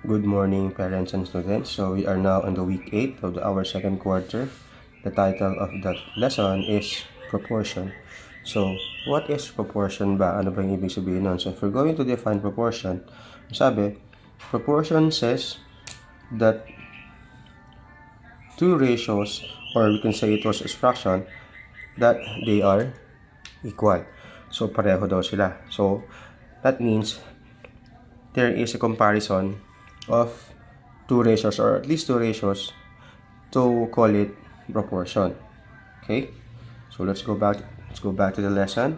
Good morning, parents and students. So we are now on the week 8 of our second quarter. The title of that lesson is proportion. So, what is proportion ba? Ano ba yung ibig sabihin nun? So, if we're going to define proportion, sabi, proportion says that two ratios, or we can say it was a fraction, that they are equal. So, pareho daw sila. So, that means there is a comparison of two ratios, or at least two ratios, to call it proportion. Okay, so let's go back to the lesson.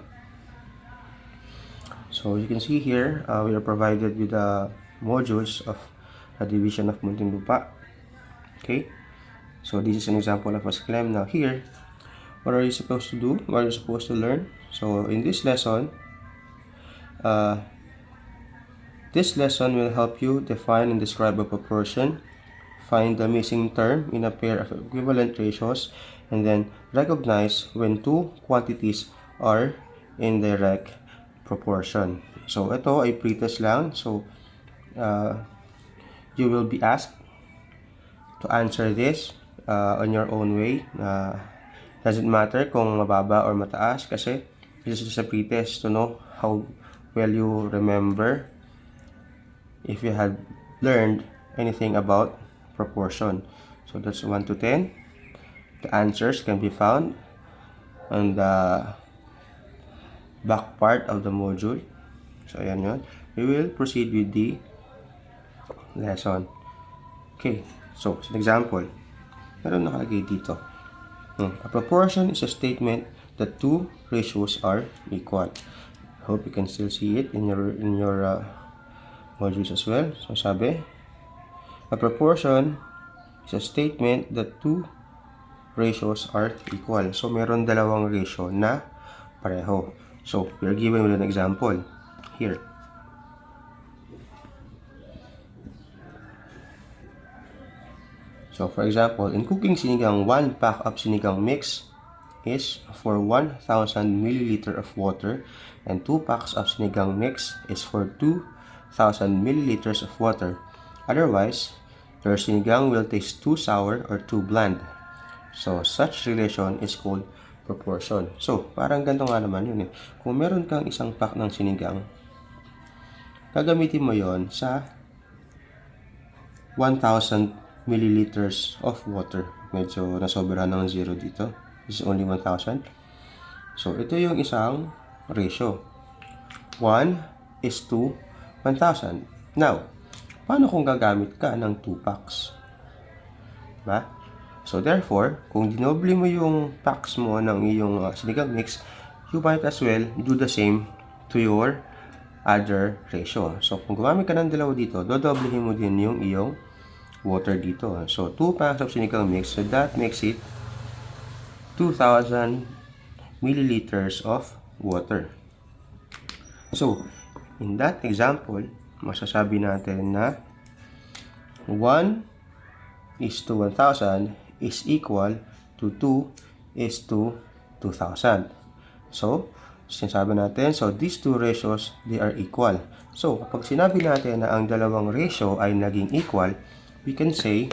So you can see here, we are provided with the modules of a division of Muntinlupa. Okay, so this is an example of a SCLEM. Now here, what are you supposed to do? What are you supposed to learn? So in this lesson will help you define and describe a proportion, find the missing term in a pair of equivalent ratios, and then recognize when two quantities are in direct proportion. So ito ay pretest lang. So you will be asked to answer this on your own way. Doesn't matter kung mababa or mataas, kasi this is just a pretest to know how well you remember if you had learned anything about proportion. So that's 1 to 10. The answers can be found on the back part of the module. So ayan yun. We will proceed with the lesson. Okay, so as an example, meron nakalagay dito. A proportion is a statement that two ratios are equal. Hope you can still see it in your modules as well. So sabi, a proportion is a statement that two ratios are equal. So meron dalawang ratio na pareho. So we are given with an example here. So for example, in cooking sinigang, 1 pack of sinigang mix is for 1,000 milliliter of water, and 2 packs of sinigang mix is for 2,000 milliliters of water. Otherwise, your sinigang will taste too sour or too bland. So such relation is called proportion. So parang ganito nga naman yun eh. Kung meron kang isang pack ng sinigang, gagamitin mo yon sa 1,000 milliliters of water. Medyo nasobrahan ng 0 dito. This is only 1,000. So, ito yung isang ratio. 1 is to 1,000. Now, paano kung gagamit ka ng 2 packs? Diba? So, therefore, kung dinoble mo yung packs mo ng iyong sinigang mix, you might as well do the same to your other ratio. So, kung gumamit ka ng dalawa dito, dodoblehin mo din yung iyong water dito. So, 2 packs of sinigang mix. So, that makes it 2,000 milliliters of water. So, in that example, masasabi natin na 1 is to 1,000 is equal to 2 is to 2,000. So, sinasabi natin, so these two ratios, they are equal. So, kapag sinabi natin na ang dalawang ratio ay naging equal, we can say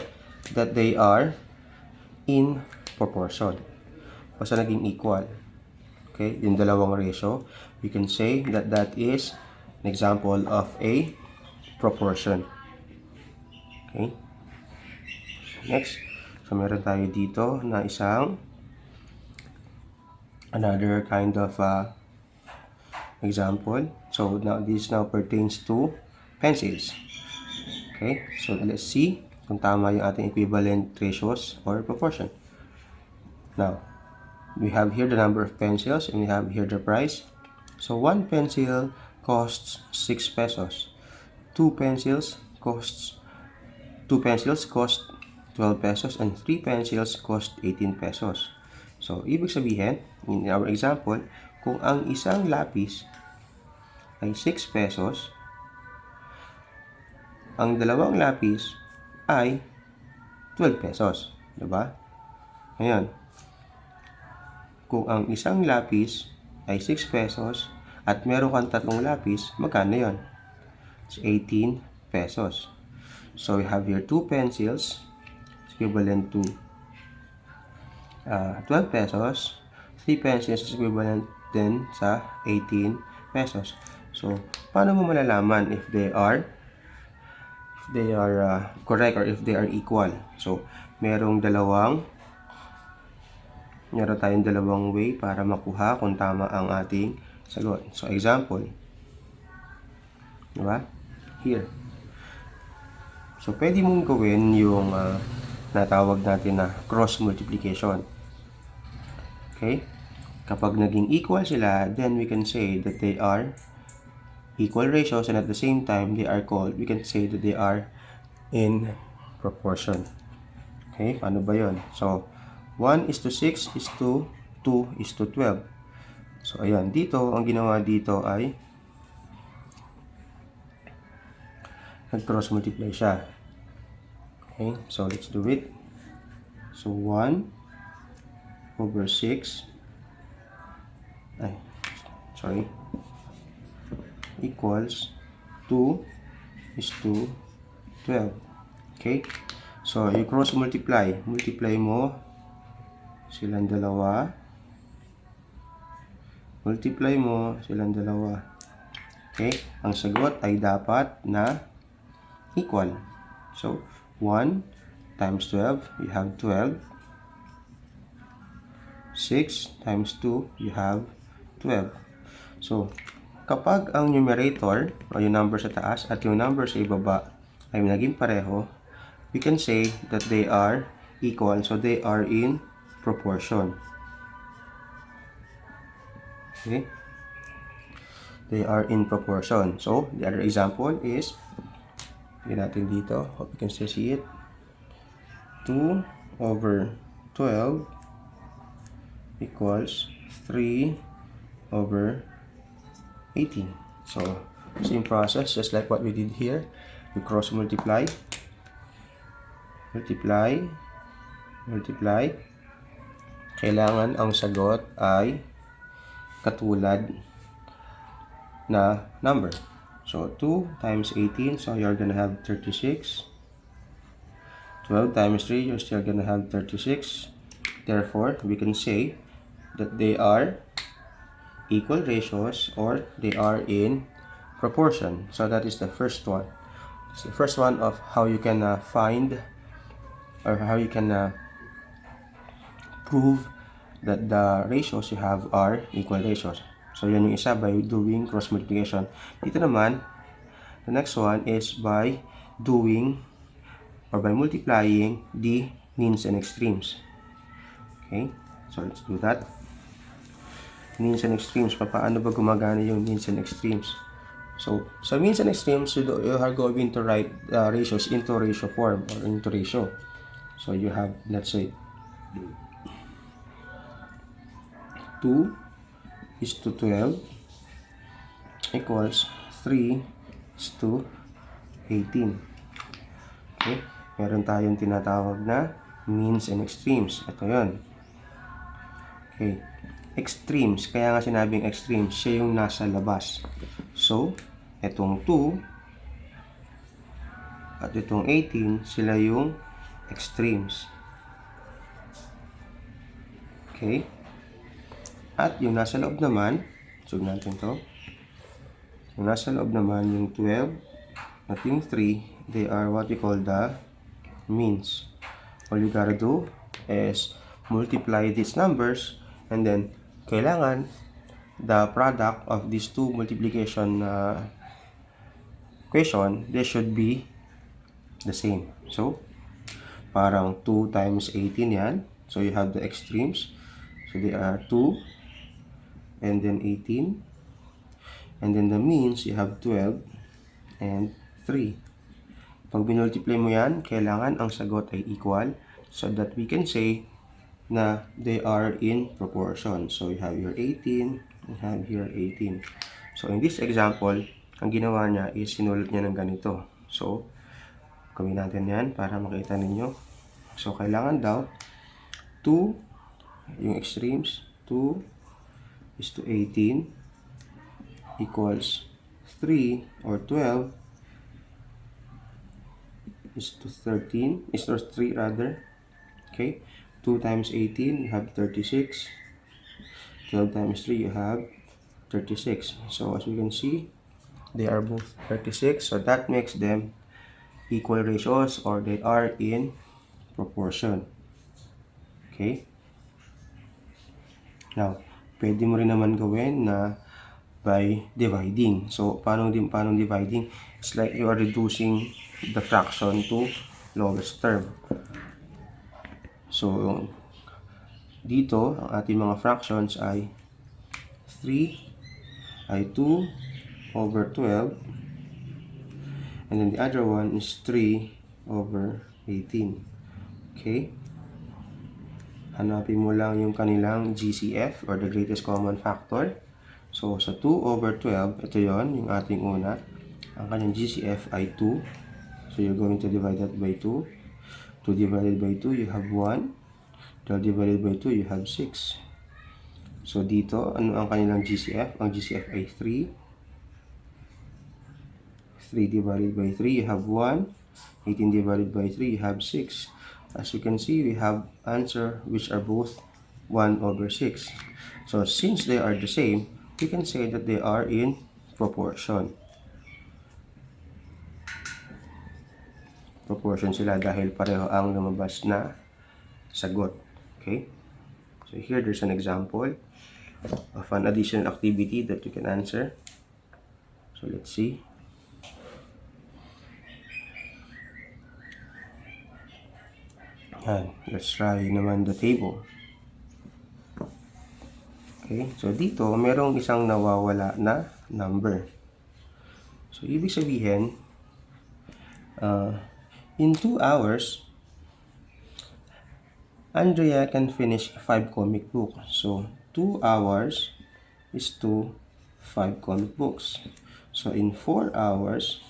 that they are in proportion. Basta naging equal. Okay, yung dalawang ratio, we can say that that is an example of a proportion. Okay. Next, so meron tayo dito na isang another kind of example. So now this now pertains to pencils. Okay, so let's see kung tama yung ating equivalent ratios or proportion. Now, we have here the number of pencils and we have here the price. So, 1 pencil costs 6 pesos. 2 pencils cost 12 pesos and 3 pencils cost 18 pesos. So, ibig sabihin, in our example, kung ang isang lapis ay 6 pesos, ang dalawang lapis ay 12 pesos. Diba? Ngayon, kung ang isang lapis ay 6 pesos at meron kang tatlong lapis, magkano yon? It's 18 pesos. So we have here 2 pencils, equivalent to 12 pesos. 3 pencils is equivalent din sa 18 pesos. So, paano mo malalaman if they are correct or if they are equal? So, meron tayong dalawang way para makuha kung tama ang ating sagot. So, example. Diba? Here. So, pwede mong gawin yung natawag natin na cross multiplication. Okay? Kapag naging equal sila, then we can say that they are equal ratios, and at the same time, we can say that they are in proportion. Okay? Paano ba yun? So, 1:6 is to 2:12. So, ayan. Dito, ang ginawa dito ay nag-cross multiply siya. Okay? So, let's do it. So, 1/6 equals 2:12. Okay? So, you cross multiply. Multiply mo silang dalawa. Okay? Ang sagot ay dapat na equal. So, 1 times 12, you have 12. 6 times 2, you have 12. So, kapag ang numerator o yung number sa taas at yung number sa ibaba ay naging pareho, we can say that they are equal. So, they are in proportion. Okay? They are in proportion. So, the other example is, bigyan natin dito. Hope you can still see it. 2/12 equals 3/18. So, same process, just like what we did here. You cross multiply. Kailangan ang sagot ay katulad na number. So, 2 times 18, so you're gonna have 36. 12 times 3, you're still gonna have 36. Therefore, we can say that they are equal ratios or they are in proportion. So, that is the first one. It's the first one of how you can find or how you can prove that the ratios you have are equal ratios. So, yun yung isa by doing cross multiplication. Dito naman, the next one is by doing or by multiplying the means and extremes. Okay? So, let's do that. Means and extremes. Paano ba gumagana yung means and extremes? So, sa means and extremes, you are going to write ratios into ratio form or into ratio. So, you have, let's say, 2:12 equals 3:18. Okay? Meron tayong tinatawag na means and extremes. Ito yun. Okay. Extremes. Kaya nga sinabing extremes, siya yung nasa labas. So, itong 2 at itong 18, sila yung extremes. Okay? At yung nasa loob naman, sug natin to. Yung nasa loob naman, yung 12 at yung 3, they are what we call the means. All you gotta do is multiply these numbers, and then kailangan the product of these two multiplication equation, they should be the same. So, parang 2 times 18 yan. So, you have the extremes. So, they are 2 and then 18. And then the means, you have 12 and 3. Pag binultiply mo yan, kailangan ang sagot ay equal so that we can say na they are in proportion. So, you have your 18, you have here 18. So, in this example, ang ginawa niya is sinulat niya ng ganito. So, gawin natin yan para makita ninyo. So, kailangan daw 2, yung extremes, 2:18 equals 3 or 12 is to 13, is to 3 rather. Okay, 2 times 18, you have 36. 12 times 3, you have 36. So as we can see, they are both 36. So that makes them equal ratios, or they are in proportion. Okay? Now, pwede mo rin naman gawin na by dividing. So, paano dividing? It's like you are reducing the fraction to lowest term. So, dito, ang ating mga fractions ay 3 ay 2 over 12. And then the other one is 3 over 18. Okay? Hanapin mo lang yung kanilang GCF, or the greatest common factor. So, sa 2 over 12, ito yon yung ating una. Ang kanyang GCF ay 2. So, you're going to divide that by 2. 2 divided by 2, you have 1. 12 divided by 2, you have 6. So, dito, ano ang kanilang GCF? Ang GCF ay 3. 3 divided by 3, you have 1. 18 divided by 3, you have 6. As you can see, we have answer which are both 1 over 6. So, since they are the same, we can say that they are in proportion. Proportion sila dahil pareho ang lumabas na sagot. Okay? So, here there's an example of an additional activity that you can answer. So, let's see. And let's try naman the table. Okay, so dito merong isang nawawala na number. So ibig sabihin, in 2 hours, Andrea can finish 5 comic books. So 2 hours is to 5 comic books. So in 4 hours,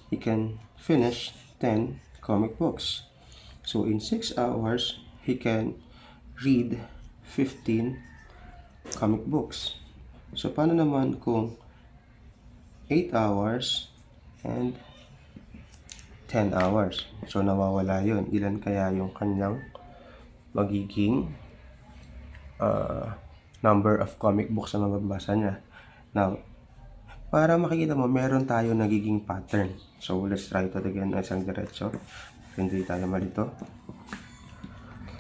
he can finish 10 comic books. So in 6 hours, he can read 15 comic books. So paano naman kung 8 hours and 10 hours? So nawawala yun. Ilan kaya yung kanyang magiging number of comic books na mababasa niya? Now, para makikita mo, meron tayo nagiging pattern. So let's try it again na isang diretso. Hindi tayo malito.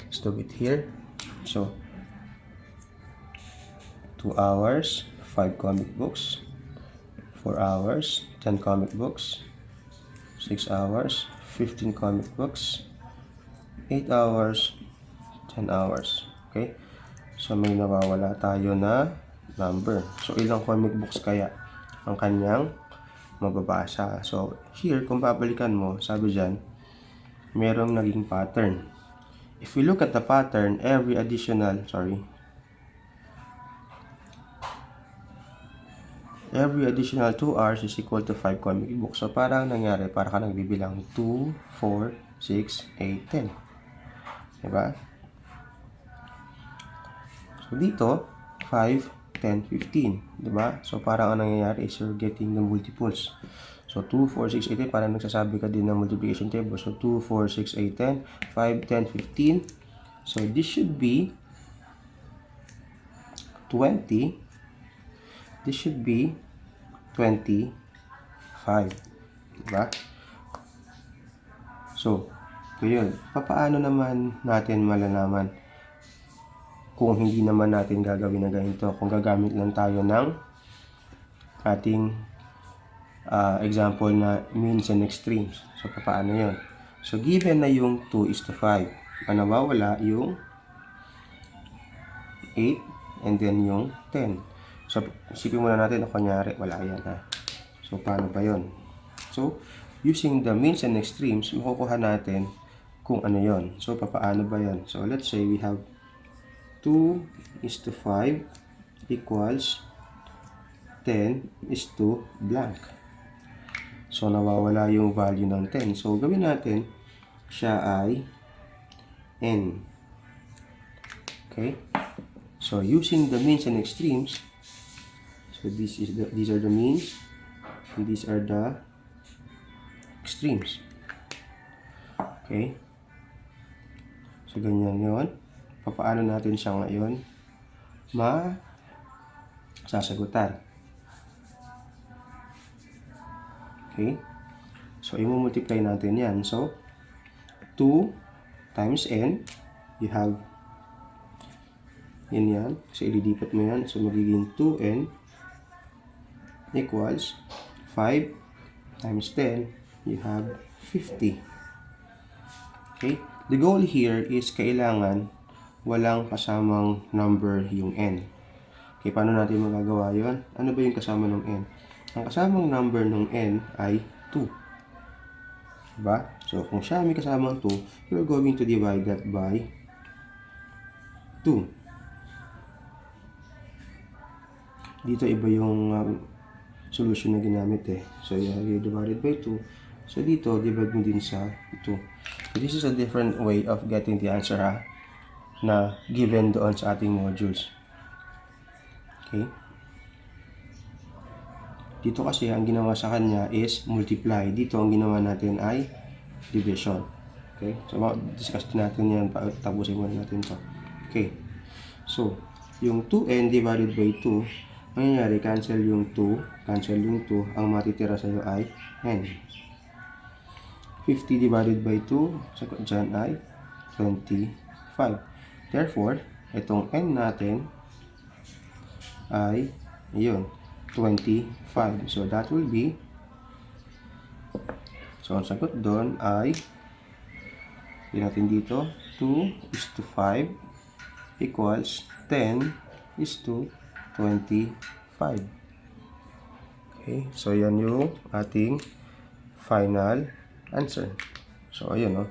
Let's do it here. So 2 hours, 5 comic books. 4 hours, 10 comic books. 6 hours, 15 comic books. 8 hours, 10 hours. Okay? So may nawawala tayo na number. So ilang comic books kaya ang kanyang mababasa? So here, kung babalikan mo, sabi dyan, merong naging pattern. If we look at the pattern, every additional 2 hours is equal to 5 comic books. So parang nangyari, para ka nagbibilang 2, 4, 6, 8, 10. Diba? So dito, 5, 10, 15. Diba? So parang ang nangyayari is you're getting the multiples. So 2, 4, 6, 8, 10, parang nagsasabi ka din ng multiplication table. So 2, 4, 6, 8, 10, 5, 10, 15. So this should be 20. This should be 25. Diba? So, yun. Paano naman natin malalaman kung hindi naman natin gagawin na ganito? Kung gagamit lang tayo ng ating example na means and extremes. So, paano yun? So, given na yung 2:5, ang nawawala yung 8 and then yung 10. So, isipin muna natin na kunyari, wala yan ha. So, paano ba yun? So, using the means and extremes, makukuha natin kung ano yon. So, paano ba yan? So, let's say we have 2:5 equals 10:blank. So, nawawala yung value ng 10. So, gawin natin, siya ay n. Okay? So, using the means and extremes, so these are the means, and these are the extremes. Okay? So, ganyan yun. Papaano natin siya ngayon sasagutan? Okay? So, i-multiply natin yan. So, 2 times n, you have yan. Kasi ililipat mo yan. So, magiging 2n equals 5 times 10, you have 50. Okay? The goal here is kailangan walang kasamang number yung n. Okay, paano natin magagawa yun? Ano ba yung kasama ng n? Ang kasamang number ng n ay 2. Diba? So, kung siya may kasamang 2, you're going to divide that by 2. Dito iba yung solution na ginamit eh. So, you divided by 2. So, dito, divide mo din sa 2. So, this is a different way of getting the answer na given doon sa ating modules. Okay? Dito kasi, ang ginawa sa kanya is multiply. Dito, ang ginawa natin ay division. Okay? So, discuss natin yan. Tapusin muna natin to. Okay. So, yung 2n divided by 2, mangyayari, cancel yung 2, cancel yung 2, ang matitira sa'yo ay n. 50 divided by 2, sagot dyan ay 25. Therefore, itong n natin ay, yun, 25. So, that will be, so, ang sagot doon ay, yun natin dito, 2:5 equals 10:25. Okay, so yan yung ating final answer. So, ayun, no?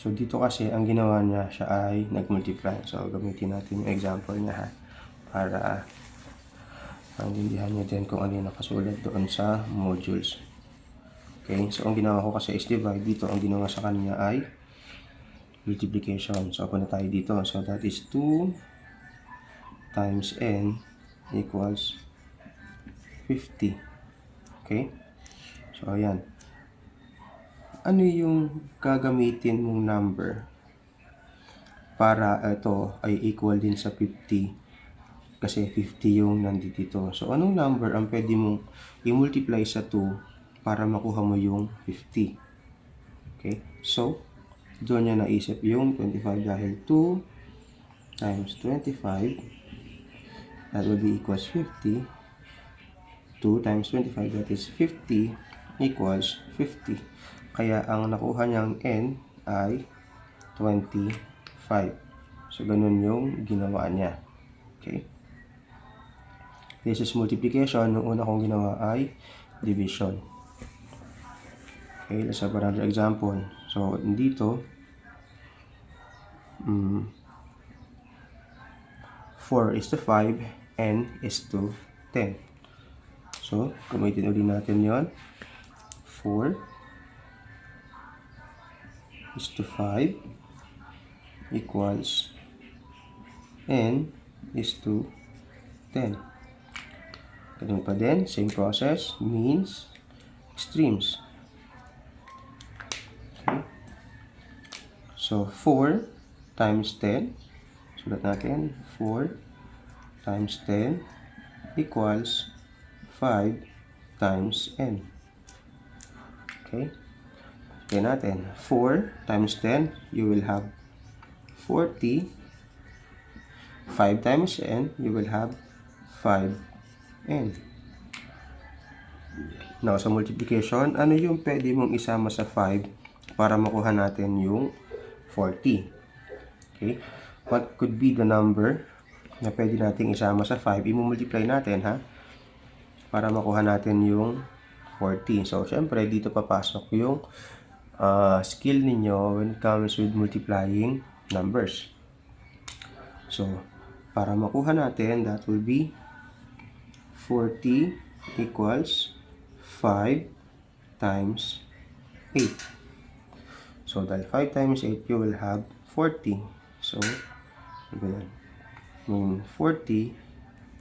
So, dito kasi, ang ginawa niya, siya ay nag-multiply. So, gamitin natin yung example niya, ha? Para maintindihan niyo din kung ano yung nakasulat doon sa modules. Okay, so, ang ginawa ko kasi is divide. Dito, ang ginawa sa kanya ay multiplication. So, punta tayo dito. So, that is 2 times n equals 50. Okay? So, ayan. Ano yung gagamitin mong number para ito ay equal din sa 50? Kasi 50 yung nandito. So, anong number ang pwede mong i-multiply sa 2 para makuha mo yung 50? Okay? So, doon niya naisip yung 25 dahil 2 times 25, that will be equals 50. 2 times 25, that is 50, equals 50. Kaya ang nakuha niyang n ay 25. So, ganun yung ginawa niya. Okay? This is multiplication. Yung una kong ginawa ay division. Okay, let's have another example. So, dito, 4 is to 5, n is to 10. So, gamitin ulit natin yon. 4 is to 5 equals n is to 10. Ganun pa din, same process, means, extremes. Okay. So, 4 times 10, sulat natin, 4 times 10 equals 5 times n. Okay. Kaya natin, 4 times 10, you will have 40. 5 times n, you will have 5n. Now, sa multiplication, ano yung pwede mong isama sa 5 para makuha natin yung 40? Okay? What could be the number na pwede nating isama sa 5? I-multiply natin, ha? Para makuha natin yung 40. So, syempre, dito papasok yung skill ninyo when it comes with multiplying numbers. So, para makuha natin, that will be 40 equals 5 times 8. So, dahil 5 times 8, you will have 40. So, ganyan. 40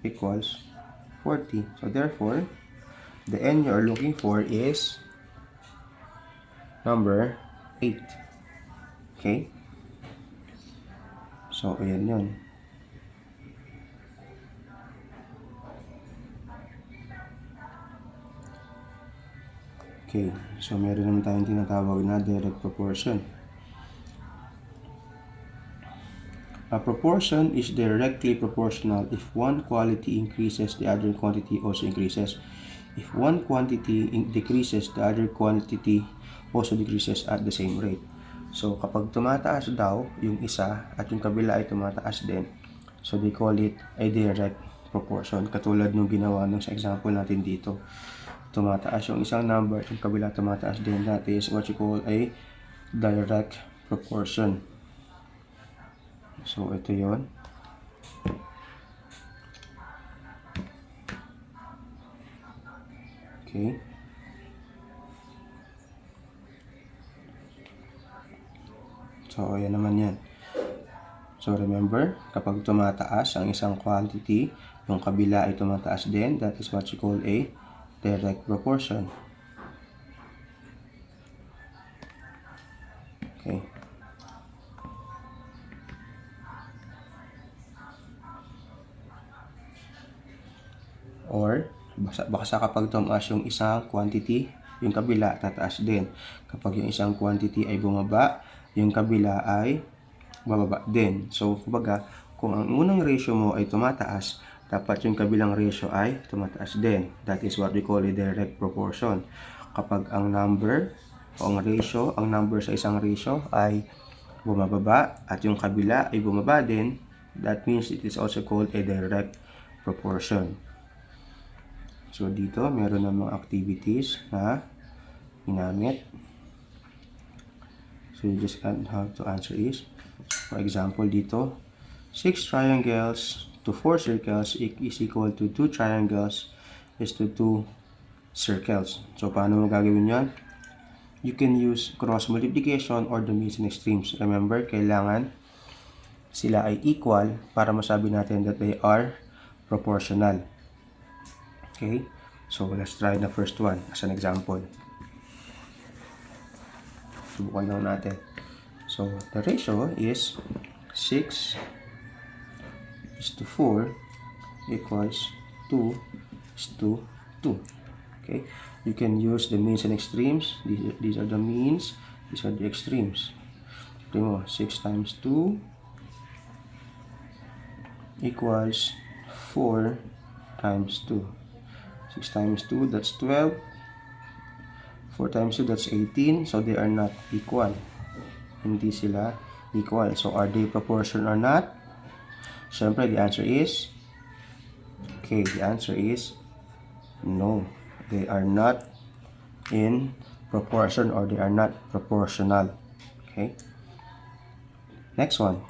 equals 40. So, therefore, The n you are looking for is number 8. Okay? So, ayan yun. Okay, so meron naman tayong tinatawag na direct proportion. A proportion is directly proportional if one quantity increases, the other quantity also increases. If one quantity decreases, the other quantity also decreases at the same rate. So, kapag tumataas daw yung isa at yung kabila ay tumataas din, so they call it a direct proportion. Katulad nung ginawa nung sa example natin dito. Tumataas yung isang number, yung kabila tumataas din. That is what you call a direct proportion. So, ito yon. Okay. So, ayan naman yan. So, remember, kapag tumataas ang isang quantity, yung kabila ay tumataas din. That is what you call a direct proportion. Okay. Or, baka kapag tumaas yung isang quantity, yung kabila tataas din. Kapag yung isang quantity ay bumaba, yung kabila ay bababa din. So, kumbaga, kung ang unang ratio mo ay tumataas, dapat yung kabilang ratio ay tumataas din. That is what we call a direct proportion. Kapag ang number o ang ratio, ang number sa isang ratio ay bumababa at yung kabila ay bumaba din, that means it is also called a direct proportion. So, dito, meron ng mga activities na ginamit. So, you just have to answer is, for example, dito, 6 triangles to 4 circles is equal to 2 triangles is to 2 circles. So, paano mo gagawin yan? You can use cross multiplication or the means and extremes. Remember, kailangan sila ay equal para masabi natin that they are proportional. Okay? So, let's try the first one as an example. Subukan lang natin. So, the ratio is 6 is to 4 equals 2 is to 2. Okay? You can use the means and extremes. These are the means. These are the extremes. Tingnan mo, 6 times 2 equals 4 times 2. 6 times 2, that's 12. 4 times 2, that's 18. So, they are not equal. Hindi sila equal. So, are they proportional or not? Siyempre, the answer is, okay, the answer is no. They are not in proportion or they are not proportional. Okay? Next one.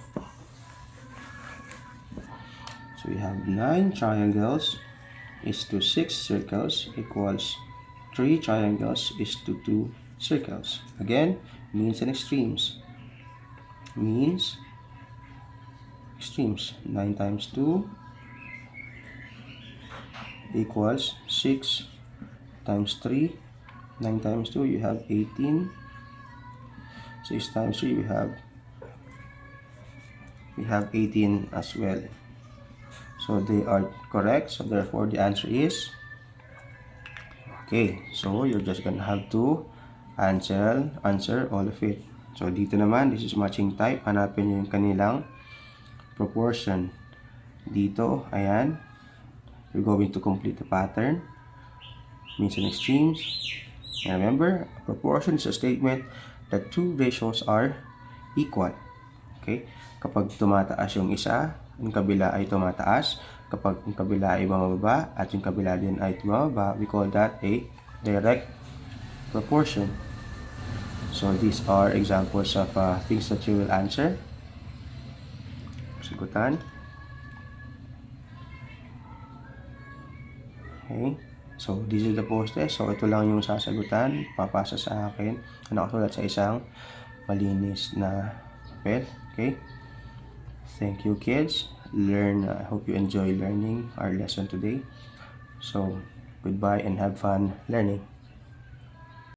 So, we have 9 triangles is to 6 circles equals 3 triangles is to 2 circles. Again, means and extremes. Means, extremes. 9 times 2 equals 6 times 3. 9 times 2, you have 18. 6 times 3, we have 18 as well. So, they are correct. So, therefore, the answer is, okay. So, you're just gonna have to answer all of it. So, dito naman, this is matching type. Hanapin nyo yung kanilang proportion. Dito, ayan. You're going to complete the pattern. Means and extremes. And remember, a proportion is a statement that two ratios are equal. Okay? Kapag tumataas yung isa, yung kabila ay tumataas. Kapag yung kabila ay bumababa at yung kabila din ay tumababa, we call that a direct proportion. So, these are examples of things that you will answer. Sagutan. Okay. So, this is the post test. So, ito lang yung sasagutan. Papasa sa akin. Nakasulat sa isang malinis na papel. Okay. Thank you, kids. I hope you enjoy learning our lesson today. So, Goodbye and have fun learning.